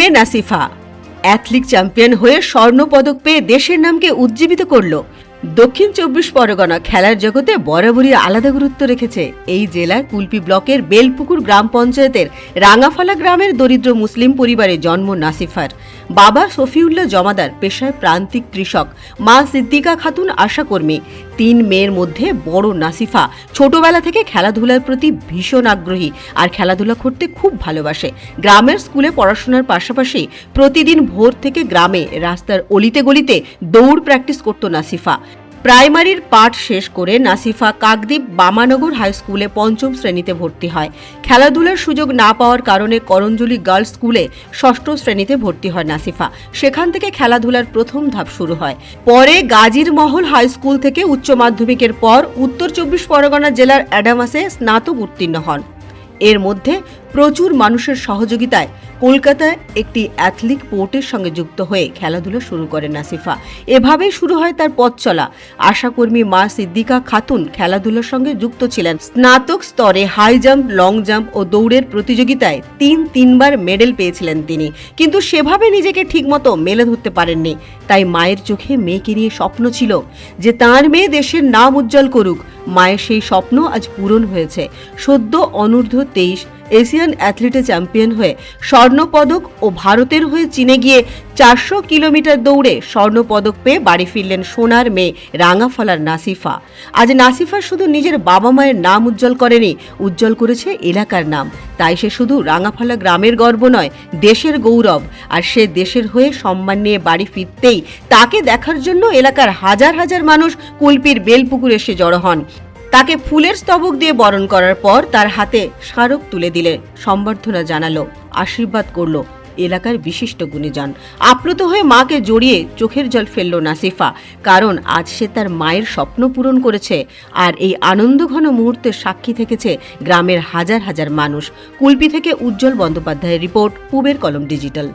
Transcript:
মেয়ে নাসিফা অ্যাথলিক চ্যাম্পিয়ন হয়ে স্বর্ণপদক পেয়ে দেশের নামকে উজ্জীবিত করল। দক্ষিণ ২৪ পরগনা খেলার জগতে বরাবরই আলাদা গুরুত্ব রেখেছে। এই জেলার কুলপি ব্লকের বেলপুকুর গ্রাম পঞ্চায়েতের রাঙাফালা গ্রামের দরিদ্র মুসলিম পরিবারে জন্ম নাসিফার। বাবা শফিউল্লাহ জমাদার পেশায় প্রান্তিক কৃষক, মা সিদ্দিকা খাতুন আশাকর্মী। ৩ মেয়ের মধ্যে বড় নাসিফা ছোটবেলা থেকে খেলাধুলার প্রতি ভীষণ আগ্রহী আর খেলাধুলা করতে খুব ভালোবাসে। গ্রামের স্কুলে পড়াশোনার পাশাপাশি প্রতিদিন ভোর থেকে গ্রামে রাস্তার অলিতে গলিতে দৌড় প্র্যাকটিস করত নাসিফা। প্রাইমারির পাঠ শেষ করে নাসিফা কাকদ্বীপ বামানগর হাই স্কুলে ৫ম শ্রেণীতে ভর্তি হয়। খেলাধুলার সুযোগ না পাওয়ার কারণে করঞ্জলি গার্লস স্কুলে ৬ষ্ঠ শ্রেণীতে ভর্তি হয় নাসিফা। সেখান থেকে খেলাধুলার প্রথম ধাপ শুরু হয়। পরে গাজীর মহল হাই স্কুল থেকে উচ্চ মাধ্যমিকের পর উত্তর ২৪ পরগনা জেলার অ্যাডামাসে স্নাতক উত্তীর্ণ হন। এর মধ্যে প্রচুর মানুষের সহযোগিতায় কলকাতায় একটি অ্যাথলিক পোর্টের সঙ্গে যুক্ত হয়ে খেলাধুলা শুরু করেন নাসিফা। এভাবেই শুরু হয় তার পথ চলা। আশাকর্মী মা সিদ্দিকা খাতুন খেলাধুলার সঙ্গে যুক্ত ছিলেন। স্নাতক স্তরে হাই জাম্প, লং জাম্প ও দৌড়ের প্রতিযোগিতায় ৩বার মেডেল পেয়েছিলেন তিনি, কিন্তু সেভাবে নিজেকে ঠিকমতো মেলে ধরতে পারেননি। তাই মায়ের চোখে মেয়েকে নিয়ে স্বপ্ন ছিল যে তাঁর মেয়ে দেশের নাম উজ্জ্বল করুক। মায়ের সেই স্বপ্ন আজ পূরণ হয়েছে। সদ্য অনূর্ধ্ব ২৩ এশিয়ান অ্যাথলিটে চ্যাম্পিয়ন হয়ে স্বর্ণপদক ও ভারতের হয়ে চীনে গিয়ে ৪০০ কিলোমিটার দৌড়ে স্বর্ণপদক পেয়ে বাড়ি ফিরলেন সোনার মেয়ে রাঙাফালার নাসিফা। আজ নাসিফা শুধু নিজের বাবা মায়ের নাম উজ্জ্বল করেনি, উজ্জ্বল করেছে এলাকার নাম। তাই সে শুধু রাঙাফালা গ্রামের গর্ব নয়, দেশের গৌরব। আর সে দেশের হয়ে সম্মান নিয়ে বাড়ি ফিরতেই তাকে দেখার জন্য এলাকার হাজার হাজার মানুষ কুলপির বেলপুকুরে এসে জড়ো হন। তাকে ফুলের স্তবক দিয়ে বরণ করার পর তার হাতে স্মারক তুলে দিলে সম্বর্ধনা জানালো, আশীর্বাদ করলো এলাকার বিশিষ্ট গুণীজন। আপ্লুত হয়ে মাকে জড়িয়ে চোখের জল ফেলল নাসিফা, কারণ আজ সে তার মায়ের স্বপ্ন পূরণ করেছে। আর এই আনন্দঘন মুহূর্তের সাক্ষী থেকেছে গ্রামের হাজার হাজার মানুষ। কুলপি থেকে উজ্জ্বল বন্দ্যোপাধ্যায়ের রিপোর্ট, পূবের কলম ডিজিটাল।